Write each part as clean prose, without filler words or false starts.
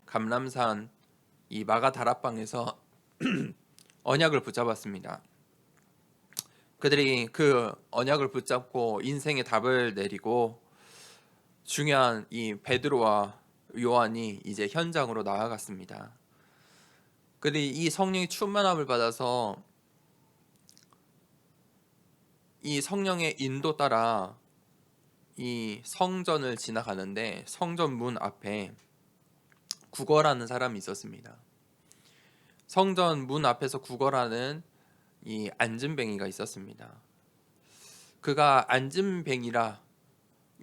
감람산 이 마가 다락방에서 언약을 붙잡았습니다. 그들이 그 언약을 붙잡고 인생의 답을 내리고 중요한 이 베드로와 요한이 이제 현장으로 나아갔습니다. 그들이 이 성령의 충만함을 받아서 이 성령의 인도 따라 이 성전을 지나가는데 성전 문 앞에 구걸하는 사람이 있었습니다. 성전 문 앞에서 구걸하는 이 안진뱅이가 있었습니다. 그가 안진뱅이라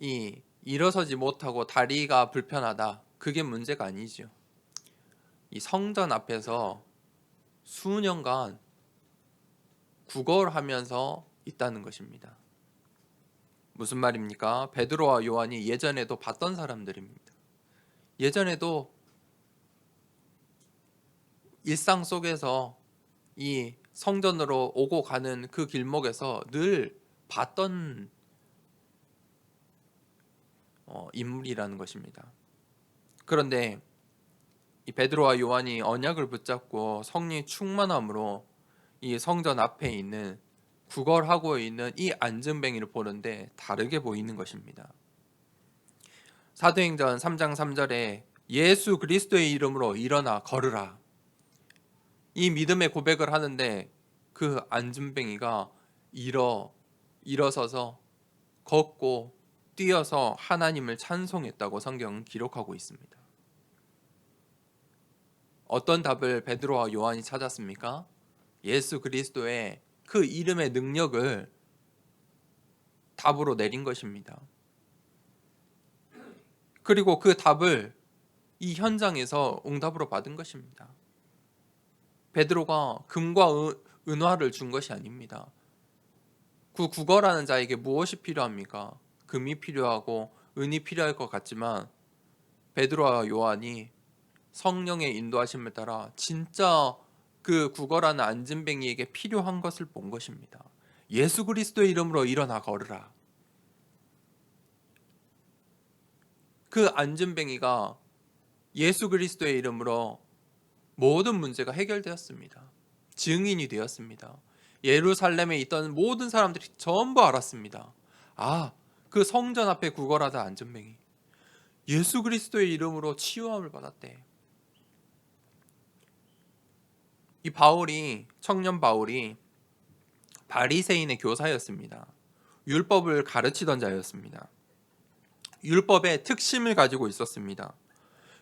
이 일어서지 못하고 다리가 불편하다, 그게 문제가 아니죠. 이 성전 앞에서 수년간 구걸하면서 있다는 것입니다. 무슨 말입니까? 베드로와 요한이 예전에도 봤던 사람들입니다. 예전에도 일상 속에서 이 성전으로 오고 가는 그 길목에서 늘 봤던 인물이라는 것입니다. 그런데 이 베드로와 요한이 언약을 붙잡고 성령의 충만함으로 이 성전 앞에 있는 구걸하고 있는 이 안진뱅이를 보는데 다르게 보이는 것입니다. 사도행전 3장 3절에 예수 그리스도의 이름으로 일어나 걸으라, 이 믿음의 고백을 하는데 그 안진뱅이가 일어서서 걷고 뛰어서 하나님을 찬송했다고 성경은 기록하고 있습니다. 어떤 답을 베드로와 요한이 찾았습니까? 예수 그리스도의 그 이름의 능력을 답으로 내린 것입니다. 그리고 그 답을 이 현장에서 응답으로 받은 것입니다. 베드로가 금과 은화를 준 것이 아닙니다. 그 구걸하는 자에게 무엇이 필요합니까? 금이 필요하고 은이 필요할 것 같지만 베드로와 요한이 성령의 인도하심을 따라 진짜 그 구걸하는 안진뱅이에게 필요한 것을 본 것입니다. 예수 그리스도의 이름으로 일어나 걸으라. 그 안진뱅이가 예수 그리스도의 이름으로 모든 문제가 해결되었습니다. 증인이 되었습니다. 예루살렘에 있던 모든 사람들이 전부 알았습니다. 아, 그 성전 앞에 구걸하다 안진뱅이 예수 그리스도의 이름으로 치유함을 받았대. 이 청년 바울이 바리새인의 교사였습니다. 율법을 가르치던 자였습니다. 율법의 특심을 가지고 있었습니다.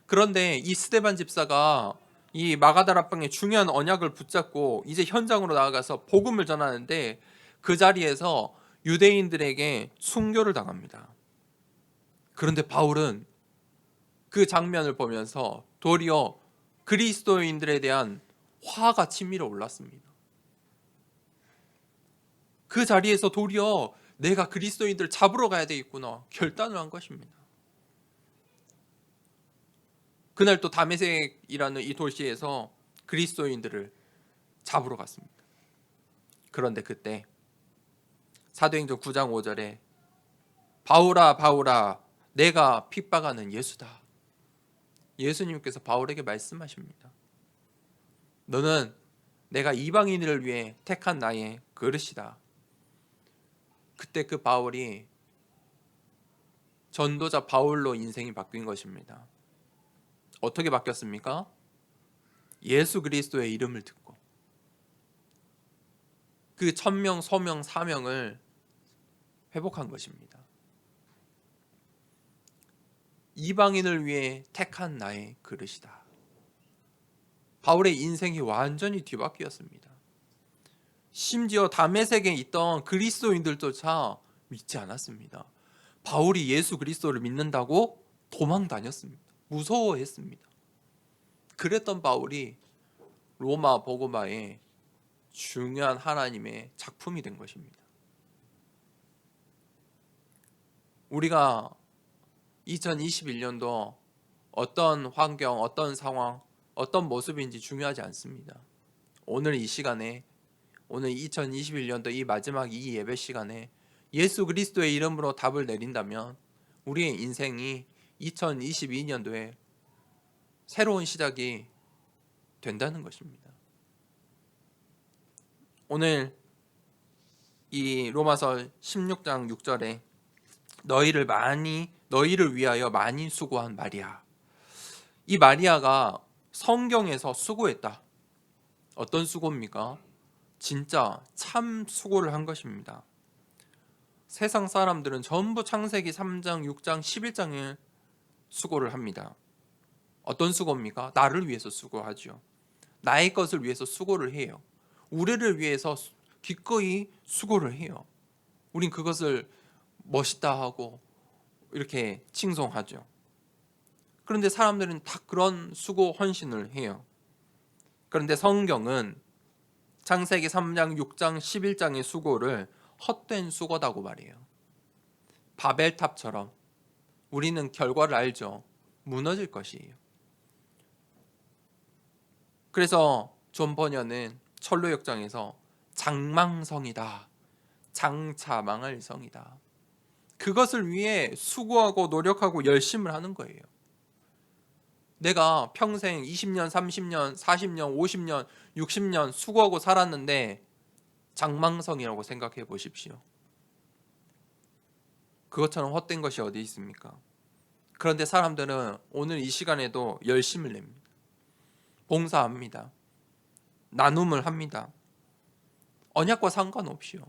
그런데 이 스데반 집사가 이 마가다락방의 중요한 언약을 붙잡고 이제 현장으로 나아가서 복음을 전하는데 그 자리에서 유대인들에게 순교를 당합니다. 그런데 바울은 그 장면을 보면서 도리어 그리스도인들에 대한 화가 치밀어 올랐습니다. 그 자리에서 도리어 내가 그리스도인들 잡으러 가야 되겠구나 결단을 한 것입니다. 그날 또 다메섹이라는 이 도시에서 그리스도인들을 잡으러 갔습니다. 그런데 그때 사도행전 9장 5절에 바울아 바울아 내가 핍박하는 예수다, 예수님께서 바울에게 말씀하십니다. 너는 내가 이방인을 위해 택한 나의 그릇이다. 그때 그 바울이 전도자 바울로 인생이 바뀐 것입니다. 어떻게 바뀌었습니까? 예수 그리스도의 이름을 듣고 그 천명, 소명, 사명을 회복한 것입니다. 이방인을 위해 택한 나의 그릇이다. 바울의 인생이 완전히 뒤바뀌었습니다. 심지어 다메섹에 있던 그리스도인들조차 믿지 않았습니다. 바울이 예수 그리스도를 믿는다고 도망 다녔습니다. 무서워했습니다. 그랬던 바울이 로마 복음화의 중요한 하나님의 작품이 된 것입니다. 우리가 2021년도 어떤 환경, 어떤 상황, 어떤 모습인지 중요하지 않습니다. 오늘 이 시간에, 오늘 2021년도 이 마지막 이 예배 시간에 예수 그리스도의 이름으로 답을 내린다면 우리의 인생이 2022년도에 새로운 시작이 된다는 것입니다. 오늘 이 로마서 16장 6절에 너희를 위하여 많이 수고한 마리아. 이 마리아가 성경에서 수고했다. 어떤 수고입니까? 진짜 참 수고를 한 것입니다. 세상 사람들은 전부 창세기 3장, 6장, 11장에 수고를 합니다. 어떤 수고입니까? 나를 위해서 수고하죠. 나의 것을 위해서 수고를 해요. 우리를 위해서 기꺼이 수고를 해요. 우린 그것을 멋있다 하고 이렇게 칭송하죠. 그런데 사람들은 다 그런 수고 헌신을 해요. 그런데 성경은 창세기 3장, 6장, 11장의 수고를 헛된 수고다고 말해요. 바벨탑처럼 우리는 결과를 알죠. 무너질 것이에요. 그래서 존 버녀는 철로역정에서 장망성이다. 장차 망할 성이다. 그것을 위해 수고하고 노력하고 열심을 하는 거예요. 내가 평생 20년, 30년, 40년, 50년, 60년 수고하고 살았는데 장망성이라고 생각해 보십시오. 그것처럼 헛된 것이 어디 있습니까? 그런데 사람들은 오늘 이 시간에도 열심을 냅니다. 봉사합니다. 나눔을 합니다. 언약과 상관없이요.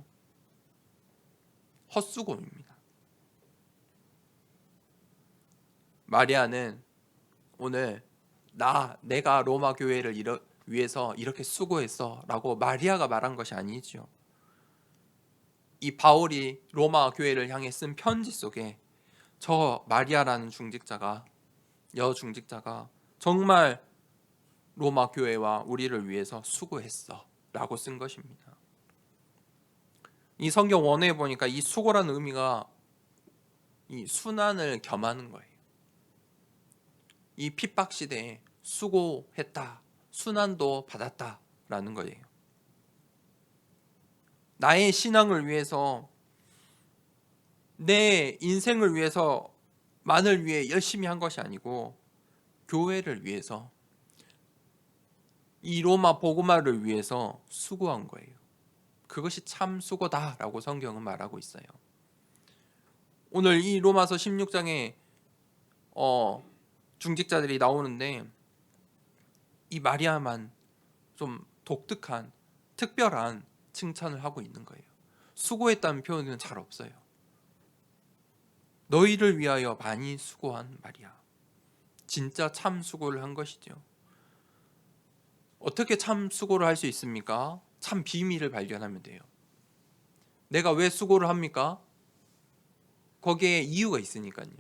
헛수고입니다. 마리아는 오늘 내가 로마 교회를 위해서 이렇게 수고했어 라고 마리아가 말한 것이 아니죠. 이 바울이 로마 교회를 향해 쓴 편지 속에 저 마리아라는 여중직자가 정말 로마 교회와 우리를 위해서 수고했어 라고 쓴 것입니다. 이 성경 원어에 보니까 이 수고라는 의미가 이 순환을 겸하는 거예요. 이 핍박 시대에 수고했다, 순환도 받았다 라는 거예요. 나의 신앙을 위해서, 내 인생을 위해서만을 위해 열심히 한 것이 아니고 교회를 위해서, 이 로마 복음화를 위해서 수고한 거예요. 그것이 참 수고다라고 성경은 말하고 있어요. 오늘 이 로마서 16장에 중직자들이 나오는데 이 마리아만 좀 독특한, 특별한 칭찬을 하고 있는 거예요. 수고했다는 표현은 잘 없어요. 너희를 위하여 많이 수고한 마리아. 진짜 참 수고를 한 것이죠. 어떻게 참 수고를 할 수 있습니까? 참 비밀을 발견하면 돼요. 내가 왜 수고를 합니까? 거기에 이유가 있으니까요.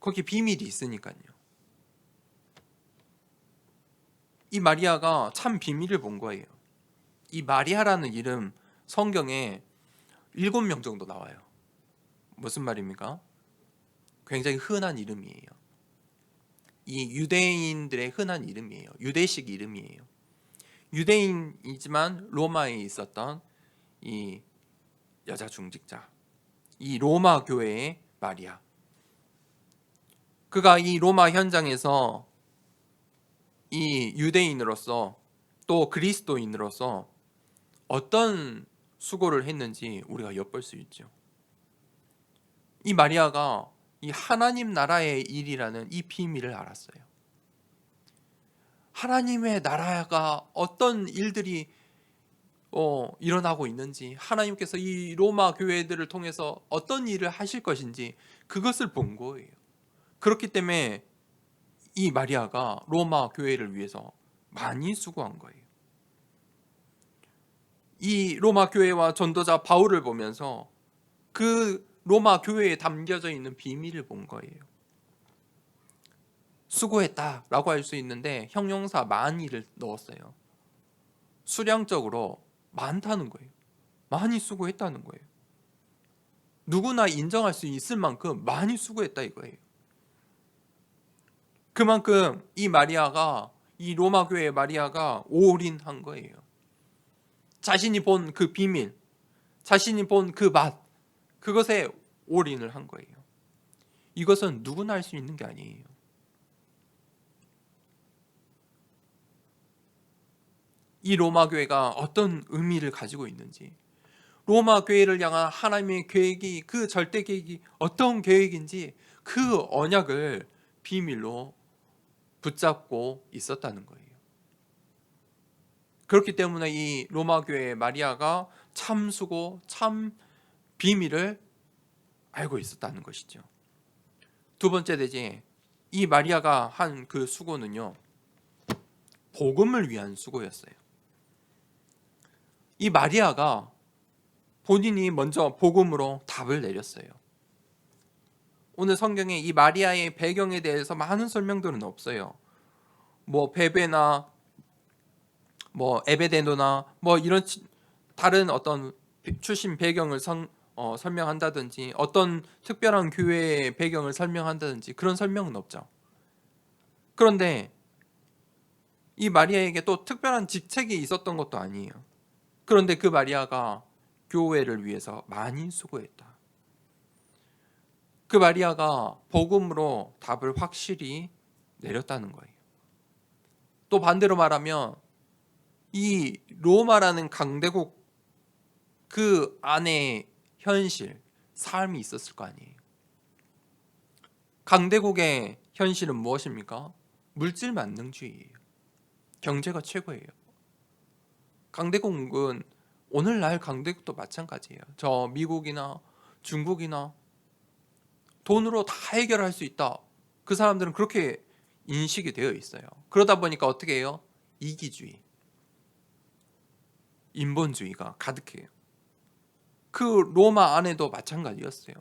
거기에 비밀이 있으니까요. 이 마리아가 참 비밀을 본 거예요. 이 마리아라는 이름 성경에 7명 정도 나와요. 무슨 말입니까? 굉장히 흔한 이름이에요. 이 유대인들의 흔한 이름이에요. 유대식 이름이에요. 유대인이지만 로마에 있었던 이 여자 중직자, 이 로마 교회의 마리아. 그가 이 로마 현장에서 이 유대인으로서 또 그리스도인으로서 어떤 수고를 했는지 우리가 엿볼 수 있죠. 이 마리아가 이 하나님 나라의 일이라는 이 비밀을 알았어요. 하나님의 나라가 어떤 일들이 일어나고 있는지, 하나님께서 이 로마 교회들을 통해서 어떤 일을 하실 것인지 그것을 본 거예요. 그렇기 때문에 이 마리아가 로마 교회를 위해서 많이 수고한 거예요. 이 로마 교회와 전도자 바울을 보면서 그 로마 교회에 담겨져 있는 비밀을 본 거예요. 수고했다라고 할 수 있는데 형용사 많이를 넣었어요. 수량적으로 많다는 거예요. 많이 수고했다는 거예요. 누구나 인정할 수 있을 만큼 많이 수고했다 이거예요. 그만큼 이 로마 교회의 마리아가 올인한 거예요. 자신이 본 그 비밀, 자신이 본 그 맛, 그것에 올인을 한 거예요. 이것은 누구나 할 수 있는 게 아니에요. 이 로마 교회가 어떤 의미를 가지고 있는지, 로마 교회를 향한 하나님의 계획이, 그 절대 계획이 어떤 계획인지 그 언약을 비밀로 붙잡고 있었다는 거예요. 그렇기 때문에 이 로마 교회의 마리아가 참 수고, 참 비밀을 알고 있었다는 것이죠. 두 번째 되지, 이 마리아가 한 그 수고는요, 복음을 위한 수고였어요. 이 마리아가 본인이 먼저 복음으로 답을 내렸어요. 오늘 성경에 이 마리아의 배경에 대해서 많은 설명들은 없어요. 뭐 베베나 뭐 에베데노나 뭐 이런 다른 어떤 출신 배경을 설명한다든지 어떤 특별한 교회의 배경을 설명한다든지 그런 설명은 없죠. 그런데 이 마리아에게 또 특별한 직책이 있었던 것도 아니에요. 그런데 그 마리아가 교회를 위해서 많이 수고했다. 그 마리아가 복음으로 답을 확실히 내렸다는 거예요. 또 반대로 말하면 이 로마라는 강대국 그 안에 현실, 삶이 있었을 거 아니에요. 강대국의 현실은 무엇입니까? 물질 만능주의예요. 경제가 최고예요. 강대국은 오늘날 강대국도 마찬가지예요. 저 미국이나 중국이나 돈으로 다 해결할 수 있다. 그 사람들은 그렇게 인식이 되어 있어요. 그러다 보니까 어떻게 해요? 이기주의, 인본주의가 가득해요. 그 로마 안에도 마찬가지였어요.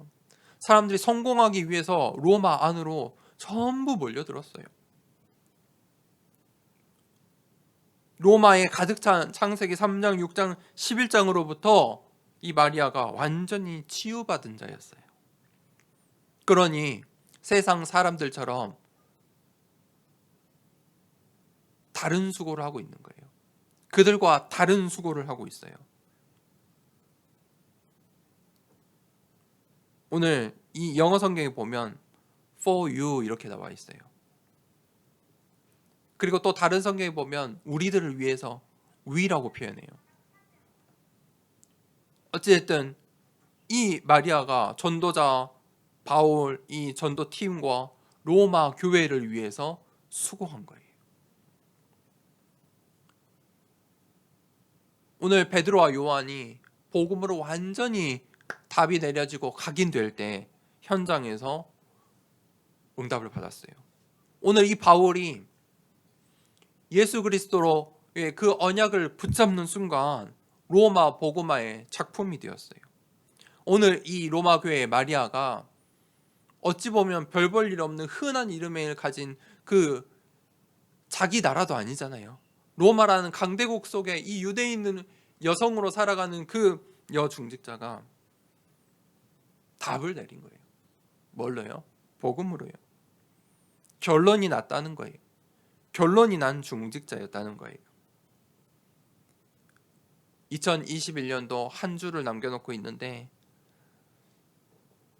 사람들이 성공하기 위해서 로마 안으로 전부 몰려들었어요. 로마에 가득 찬 창세기 3장, 6장, 11장으로부터 이 마리아가 완전히 치유받은 자였어요. 그러니 세상 사람들처럼 다른 수고를 하고 있는 거예요. 그들과 다른 수고를 하고 있어요. 오늘 이 영어 성경에 보면 for you 이렇게 나와 있어요. 그리고 또 다른 성경에 보면 우리들을 위해서 we라고 표현해요. 어찌됐든 이 마리아가 전도자 바울 이 전도팀과 로마 교회를 위해서 수고한 거예요. 오늘 베드로와 요한이 복음으로 완전히 답이 내려지고 각인될 때 현장에서 응답을 받았어요. 오늘 이 바울이 예수 그리스도로의 그 언약을 붙잡는 순간 로마 복음화의 작품이 되었어요. 오늘 이 로마 교회의 마리아가 어찌 보면 별 볼 일 없는 흔한 이름을 가진 그 자기 나라도 아니잖아요. 로마라는 강대국 속에 이 유대인 여성으로 살아가는 그 여중직자가 답을 내린 거예요. 뭘로요? 복음으로요. 결론이 났다는 거예요. 결론이 난 중직자였다는 거예요. 2021년도 한 주를 남겨놓고 있는데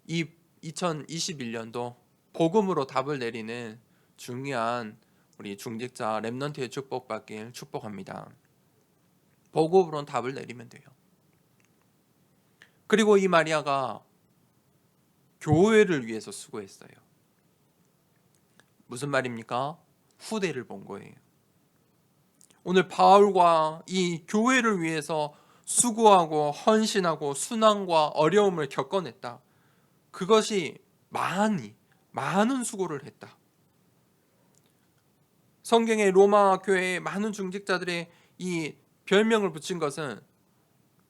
이 2021년도 복음으로 답을 내리는 중요한 우리 중직자 렘넌트의 축복받길 축복합니다. 복음으로 답을 내리면 돼요. 그리고 이 마리아가 교회를 위해서 수고했어요. 무슨 말입니까? 후대를 본 거예요. 오늘 바울과 이 교회를 위해서 수고하고 헌신하고 순환과 어려움을 겪어냈다. 그것이 많은 수고를 했다. 성경의 로마 교회의 많은 중직자들의 이 별명을 붙인 것은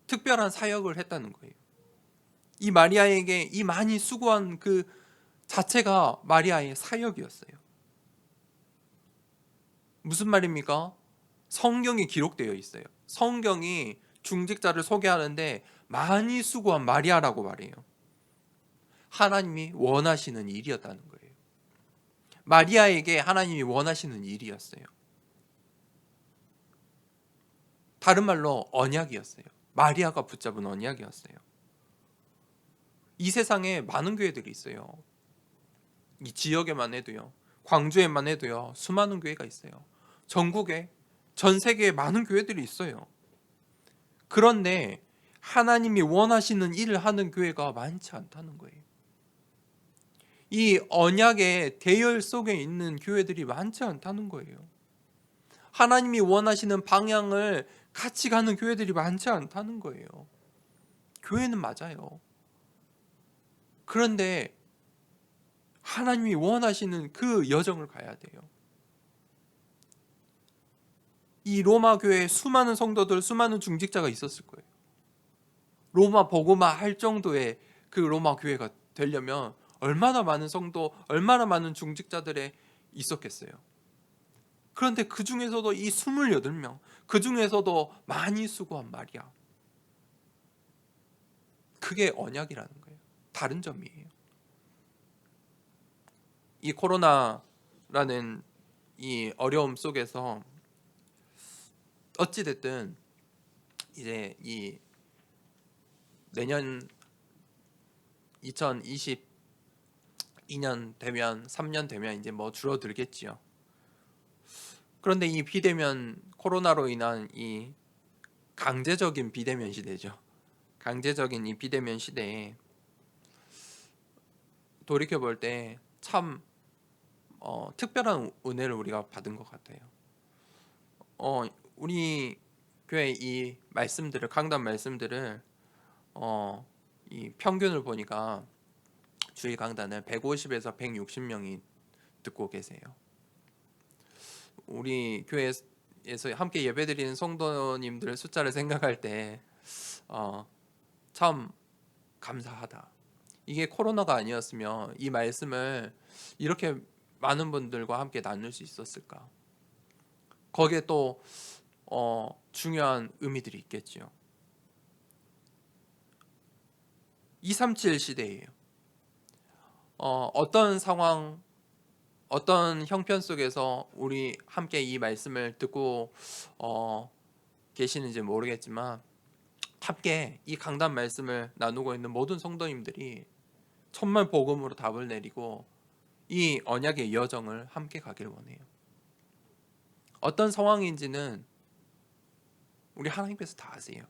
특별한 사역을 했다는 거예요. 이 마리아에게 이 많이 수고한 그 자체가 마리아의 사역이었어요. 무슨 말입니까? 성경이 기록되어 있어요. 성경이 중직자를 소개하는데 많이 수고한 마리아라고 말해요. 하나님이 원하시는 일이었다는 거예요. 마리아에게 하나님이 원하시는 일이었어요. 다른 말로 언약이었어요. 마리아가 붙잡은 언약이었어요. 이 세상에 많은 교회들이 있어요. 이 지역에만 해도요. 광주에만 해도요. 수많은 교회가 있어요. 전국에 전 세계에 많은 교회들이 있어요. 그런데 하나님이 원하시는 일을 하는 교회가 많지 않다는 거예요. 이 언약의 대열 속에 있는 교회들이 많지 않다는 거예요. 하나님이 원하시는 방향을 같이 가는 교회들이 많지 않다는 거예요. 교회는 맞아요. 그런데 하나님이 원하시는 그 여정을 가야 돼요. 이 로마 교회에 수많은 성도들, 수많은 중직자가 있었을 거예요. 로마 복음화 할 정도의 그 로마 교회가 되려면 얼마나 많은 성도, 얼마나 많은 중직자들의 있었겠어요. 그런데 그 중에서도 이 28명, 그 중에서도 많이 수고한 마리아, 그게 언약이라는 거예요. 다른 점이에요. 이 코로나라는 이 어려움 속에서 어찌됐든 이제 이 내년 2022년 되면 3년 되면 이제 뭐 줄어들겠지요. 그런데 이 비대면, 코로나로 인한 이 강제적인 비대면 시대죠. 강제적인 이 비대면 시대에 돌이켜 볼 때 참 특별한 은혜를 우리가 받은 것 같아요. 우리 교회 이 말씀들을, 강단 말씀들을 이 평균을 보니까 주일 강단을 150에서 160명이 듣고 계세요. 우리 교회에서 함께 예배드리는 성도님들 숫자를 생각할 때 참 감사하다. 이게 코로나가 아니었으면 이 말씀을 이렇게 많은 분들과 함께 나눌 수 있었을까? 거기에 또 중요한 의미들이 있겠죠. 237 시대예요. 어떤 상황, 어떤 형편 속에서 우리 함께 이 말씀을 듣고 계시는지 모르겠지만 함께 이 강단 말씀을 나누고 있는 모든 성도님들이 천만 복음으로 답을 내리고 이 언약의 여정을 함께 가길 원해요. 어떤 상황인지는 우리 하나님께서 다 아세요.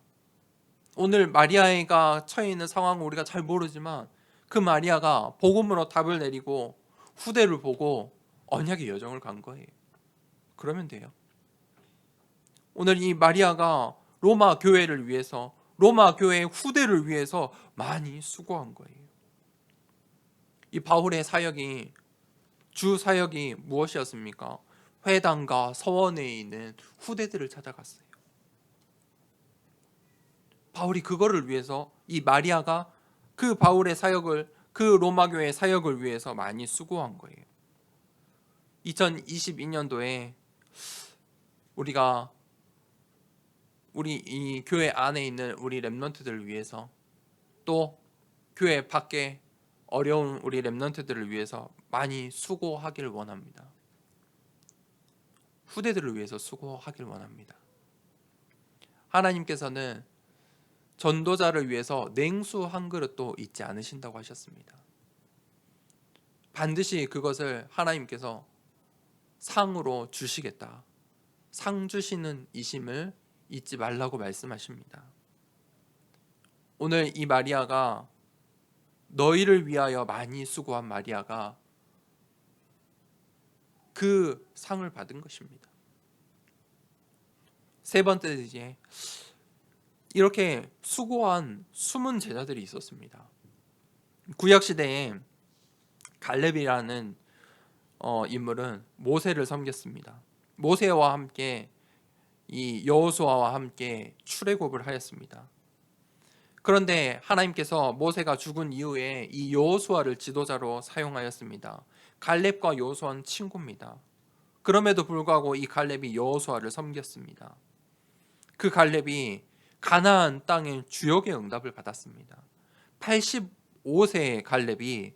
오늘 마리아가 처해 있는 상황을 우리가 잘 모르지만 그 마리아가 복음으로 답을 내리고 후대를 보고 언약의 여정을 간 거예요. 그러면 돼요. 오늘 이 마리아가 로마 교회를 위해서, 로마 교회의 후대를 위해서 많이 수고한 거예요. 이 바울의 사역이, 주 사역이 무엇이었습니까? 회당과 서원에 있는 후대들을 찾아갔어요. 바울이 그거를 위해서, 이 마리아가 그 바울의 사역을, 그 로마 교회의 사역을 위해서 많이 수고한 거예요. 2022년도에 우리 이 교회 안에 있는 우리 렘넌트들을 위해서, 또 교회 밖에 어려운 우리 렘넌트들을 위해서 많이 수고하기를 원합니다. 후대들을 위해서 수고하기를 원합니다. 하나님께서는 전도자를 위해서 냉수 한 그릇도 잊지 않으신다고 하셨습니다. 반드시 그것을 하나님께서 상으로 주시겠다. 상 주시는 이심을 잊지 말라고 말씀하십니다. 오늘 이 마리아가, 너희를 위하여 많이 수고한 마리아가 그 상을 받은 것입니다. 세 번째, 이제 이렇게 수고한 숨은 제자들이 있었습니다. 구약 시대에 갈렙이라는 인물은 모세를 섬겼습니다. 모세와 함께 이 여호수아와 함께 출애굽을 하였습니다. 그런데 하나님께서 모세가 죽은 이후에 이 여호수아를 지도자로 사용하였습니다. 갈렙과 여호수아는 친구입니다. 그럼에도 불구하고 이 갈렙이 여호수아를 섬겼습니다. 그 갈렙이 가나안 땅의 주역의 응답을 받았습니다. 85세의 갈렙이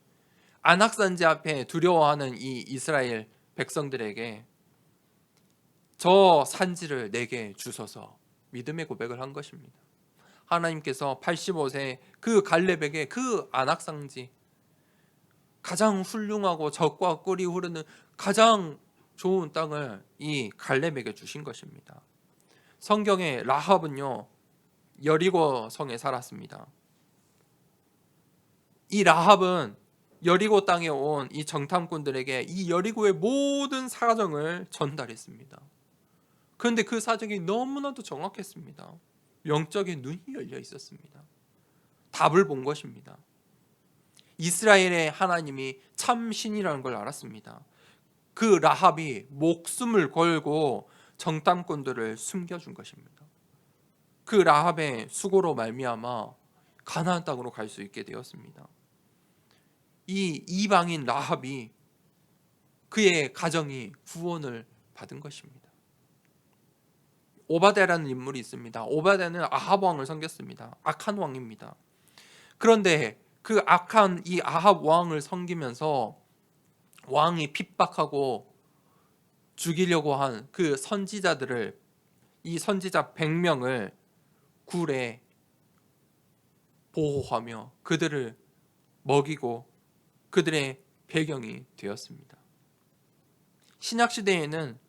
안악산지 앞에 두려워하는 이 이스라엘 백성들에게 저 산지를 내게 주소서 믿음의 고백을 한 것입니다. 하나님께서 85세 그 갈렙에게 그 안악산지, 가장 훌륭하고 젖과 꿀이 흐르는 가장 좋은 땅을 이 갈렙에게 주신 것입니다. 성경의 라합은요, 여리고 성에 살았습니다. 이 라합은 여리고 땅에 온 이 정탐꾼들에게 이 여리고의 모든 사정을 전달했습니다. 그런데 그 사정이 너무나도 정확했습니다. 영적인 눈이 열려 있었습니다. 답을 본 것입니다. 이스라엘의 하나님이 참 신이라는 걸 알았습니다. 그 라합이 목숨을 걸고 정탐꾼들을 숨겨준 것입니다. 그 라합의 수고로 말미암아 가나안 땅으로 갈 수 있게 되었습니다. 이 이방인 라합이 그의 가정이 구원을 받은 것입니다. 오바댜라는 인물이 있습니다. 오바댜는 아합 왕을 섬겼습니다. 악한 왕입니다. 그런데 그 악한 이 아합 왕을 섬기면서 왕이 핍박하고 죽이려고 한 그 선지자들을, 이 선지자 100명을 굴에 보호하며 그들을 먹이고 그들의 배경이 되었습니다. 신약 시대에는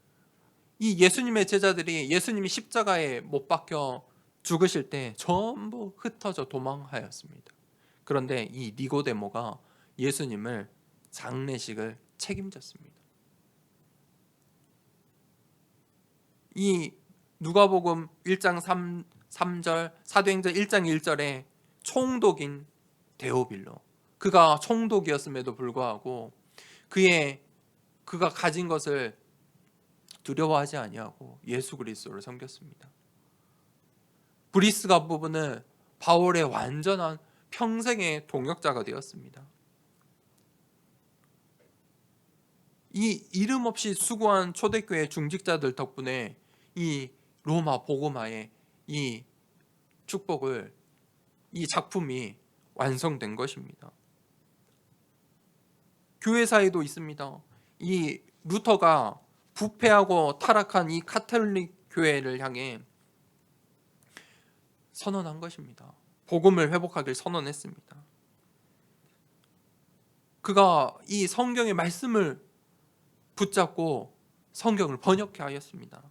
이 예수님의 제자들이 예수님이 십자가에 못 박혀 죽으실 때 전부 흩어져 도망하였습니다. 그런데 이 니고데모가 예수님을 장례식을 책임졌습니다. 이 누가복음 1장 3절, 사도행전 1장 1절에 총독인 데오빌로, 그가 총독이었음에도 불구하고 그가 가진 것을 두려워하지 아니하고 예수 그리스도를 섬겼습니다. 브리스가 부부는 바울의 완전한 평생의 동역자가 되었습니다. 이 이름 없이 수고한 초대교회 중직자들 덕분에 이 로마 복음화의 이 축복을, 이 작품이 완성된 것입니다. 교회사에도 있습니다. 이 루터가 부패하고 타락한 이 카톨릭 교회를 향해 선언한 것입니다. 복음을 회복하길 선언했습니다. 그가 이 성경의 말씀을 붙잡고 성경을 번역해 하였습니다.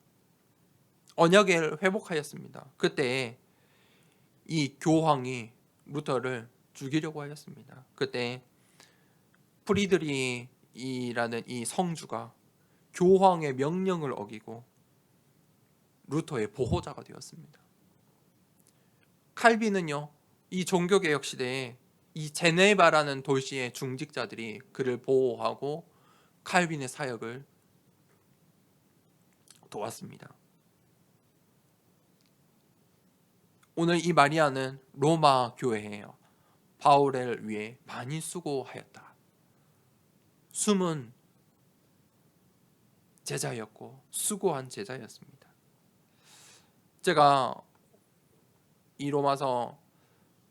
언약을 회복하였습니다. 그때 이 교황이 루터를 죽이려고 하였습니다. 그때 프리드리히라는 이 성주가 교황의 명령을 어기고 루터의 보호자가 되었습니다. 칼빈은요, 이 종교개혁 시대에 이 제네바라는 도시의 중직자들이 그를 보호하고 칼빈의 사역을 도왔습니다. 오늘 이 마리아는 로마 교회예요. 바울을 위해 많이 수고하였다. 숨은 제자였고 수고한 제자였습니다. 제가 이 로마서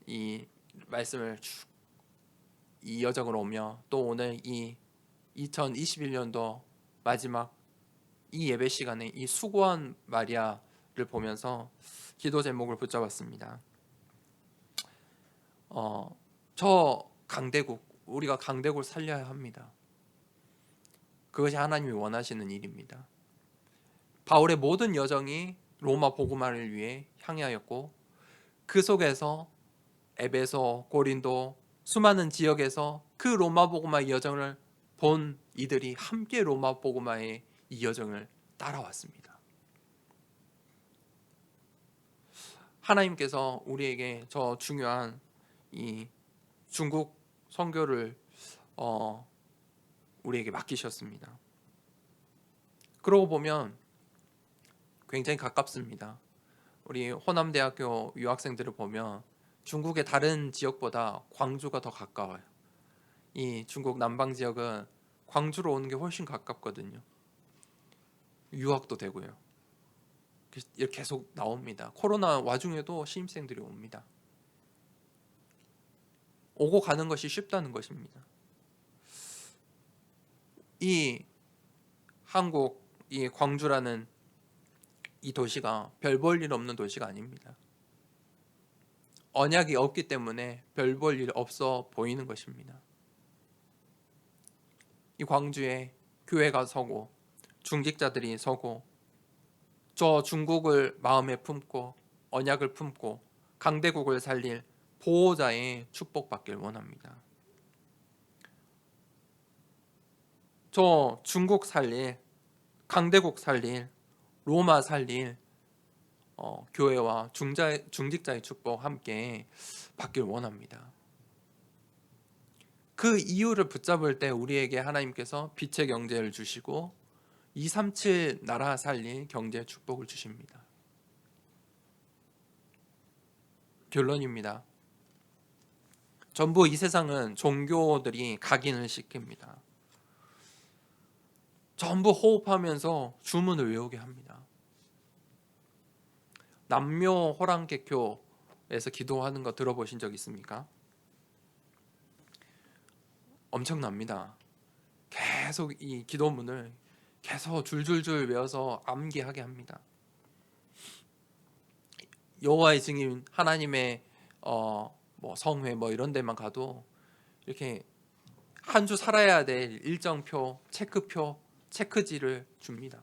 이 말씀을 쭉 이 여정을 오며 또 오늘 이 2021년도 마지막 이 예배 시간에 이 수고한 마리아를 보면서 기도 제목을 붙잡았습니다. 저 강대국, 우리가 강대국을 살려야 합니다. 그것이 하나님이 원하시는 일입니다. 바울의 모든 여정이 로마 복음화를 위해 향하였고 그 속에서 에베소, 고린도 수많은 지역에서 그 로마 복음화의 여정을 본 이들이 함께 로마 복음화의 이 여정을 따라왔습니다. 하나님께서 우리에게 저 중요한 이 중국 선교를 우리에게 맡기셨습니다. 그러고 보면 굉장히 가깝습니다. 우리 호남대학교 유학생들을 보면 중국의 다른 지역보다 광주가 더 가까워요. 이 중국 남방 지역은 광주로 오는 게 훨씬 가깝거든요. 유학도 되고요. 이렇게 계속 나옵니다. 코로나 와중에도 신입생들이 옵니다. 오고 가는 것이 쉽다는 것입니다. 이 한국, 이 광주라는 이 도시가 별 볼 일 없는 도시가 아닙니다. 언약이 없기 때문에 별 볼 일 없어 보이는 것입니다. 이 광주에 교회가 서고 중직자들이 서고 저 중국을 마음에 품고 언약을 품고 강대국을 살릴 보호자의 축복받길 원합니다. 저 중국 살릴, 강대국 살릴, 로마 살릴 교회와 중직자의 축복 함께 받길 원합니다. 그 이유를 붙잡을 때 우리에게 하나님께서 빛의 경제를 주시고 237 나라 살릴 경제 축복을 주십니다. 결론입니다. 전부 이 세상은 종교들이 각인을 시킵니다. 전부 호흡하면서 주문을 외우게 합니다. 남묘 호랑개교에서 기도하는 거 들어보신 적 있습니까? 엄청납니다. 계속 이 기도문을 계속 줄줄줄 외워서 암기하게 합니다. 여호와의 증인 하나님의 뭐 성회 뭐 이런 데만 가도 이렇게 한 주 살아야 될 일정표, 체크표, 체크지를 줍니다.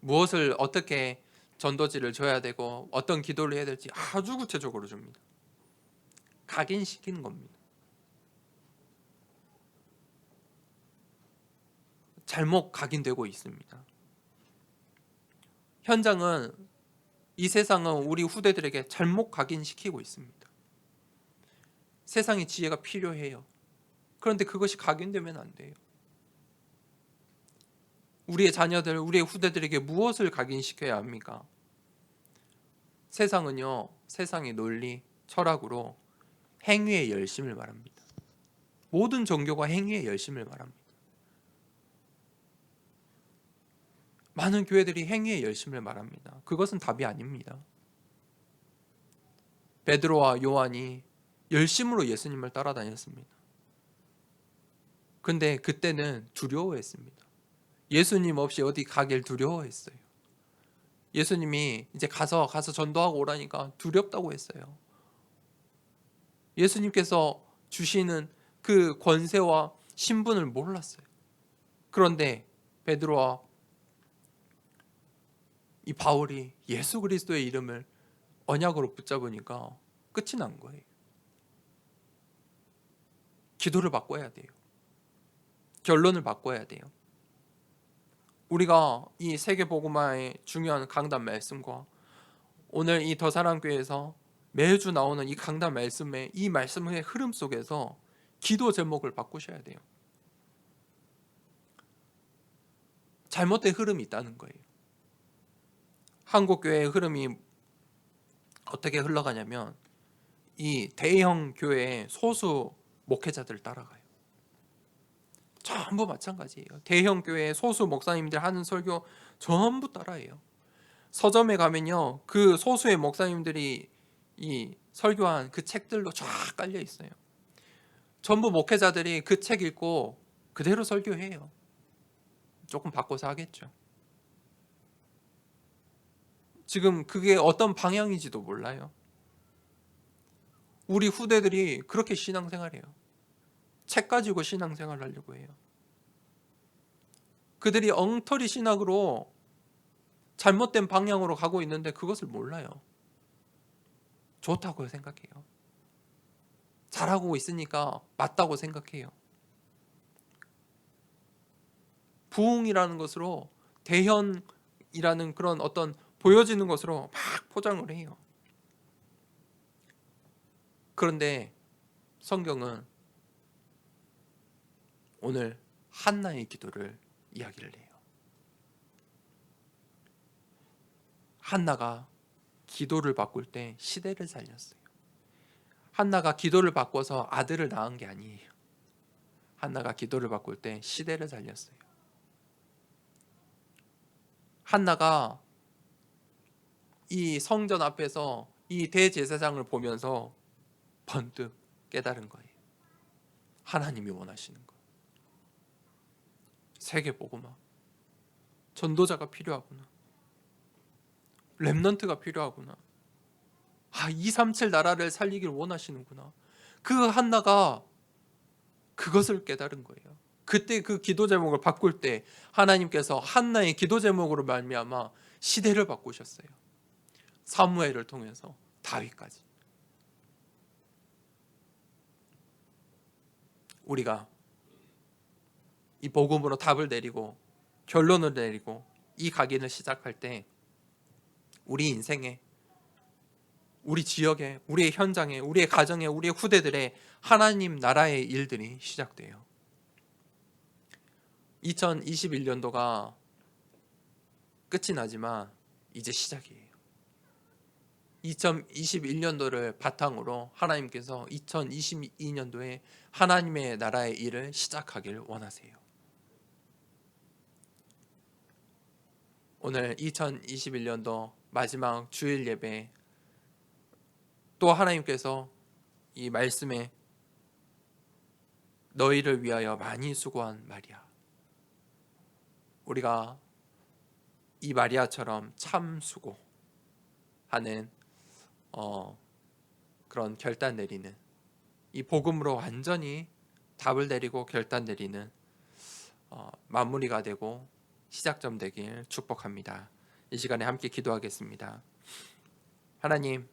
무엇을 어떻게 전도지를 줘야 되고 어떤 기도를 해야 될지 아주 구체적으로 줍니다. 각인시키는 겁니다. 잘못 각인되고 있습니다. 현장은 이 세상은 우리 후대들에게 잘못 각인시키고 있습니다. 세상의 지혜가 필요해요. 그런데 그것이 각인되면 안 돼요. 우리의 자녀들, 우리의 후대들에게 무엇을 각인시켜야 합니까? 세상은요, 세상의 논리, 철학으로 행위의 열심을 말합니다. 모든 종교가 행위의 열심을 말합니다. 많은 교회들이 행위의 열심을 말합니다. 그것은 답이 아닙니다. 베드로와 요한이 열심으로 예수님을 따라다녔습니다. 근데 그때는 두려워했습니다. 예수님 없이 어디 가길 두려워했어요. 예수님이 이제 가서 전도하고 오라니까 두렵다고 했어요. 예수님께서 주시는 그 권세와 신분을 몰랐어요. 그런데 베드로와 이 바울이 예수 그리스도의 이름을 언약으로 붙잡으니까 끝이 난 거예요. 기도를 바꿔야 돼요. 결론을 바꿔야 돼요. 우리가 이 세계복음화의 중요한 강단 말씀과 오늘 이 더사랑교회에서 매주 나오는 이 강단 말씀의 이 말씀의 흐름 속에서 기도 제목을 바꾸셔야 돼요. 잘못된 흐름이 있다는 거예요. 한국교회의 흐름이 어떻게 흘러가냐면 이 대형 교회의 소수 목회자들을 따라가요. 전부 마찬가지예요. 대형 교회의 소수 목사님들 하는 설교 전부 따라해요. 서점에 가면요, 그 소수의 목사님들이 이 설교한 그 책들로 쫙 깔려 있어요. 전부 목회자들이 그 책 읽고 그대로 설교해요. 조금 바꿔서 하겠죠. 지금 그게 어떤 방향인지도 몰라요. 우리 후대들이 그렇게 신앙생활해요. 책 가지고 신앙생활 하려고 해요. 그들이 엉터리 신학으로 잘못된 방향으로 가고 있는데 그것을 몰라요. 좋다고 생각해요. 잘하고 있으니까 맞다고 생각해요. 부흥이라는 것으로 대현이라는 그런 어떤 보여지는 것으로 막 포장을 해요. 그런데 성경은 오늘 한나의 기도를 이야기를 해요. 한나가 기도를 바꿀 때 시대를 살렸어요. 한나가 기도를 바꿔서 아들을 낳은 게 아니에요. 한나가 기도를 바꿀 때 시대를 살렸어요. 한나가 이 성전 앞에서 이 대제사장을 보면서 번뜩 깨달은 거예요. 하나님이 원하시는 거. 세계복음화. 전도자가 필요하구나. 렘넌트가 필요하구나. 237 나라를 살리길 원하시는구나. 그 한나가 그것을 깨달은 거예요. 그때 그 기도 제목을 바꿀 때 하나님께서 한나의 기도 제목으로 말미암아 시대를 바꾸셨어요. 사무엘을 통해서 다윗까지. 우리가 이 복음으로 답을 내리고 결론을 내리고 이 각인을 시작할 때 우리 인생에, 우리 지역에, 우리의 현장에, 우리의 가정에, 우리의 후대들의 하나님 나라의 일들이 시작돼요. 2021년도가 끝이 나지만 이제 시작이에요. 2021년도를 바탕으로 하나님께서 2022년도에 하나님의 나라의 일을 시작하길 원하세요. 오늘 2021년도 마지막 주일 예배, 또 하나님께서 이 말씀에 너희를 위하여 많이 수고한 마리아, 우리가 이 마리아처럼 참 수고하는 그런 결단 내리는, 이 복음으로 완전히 답을 내리고 결단 내리는 마무리가 되고 시작점 되길 축복합니다. 이 시간에 함께 기도하겠습니다. 하나님,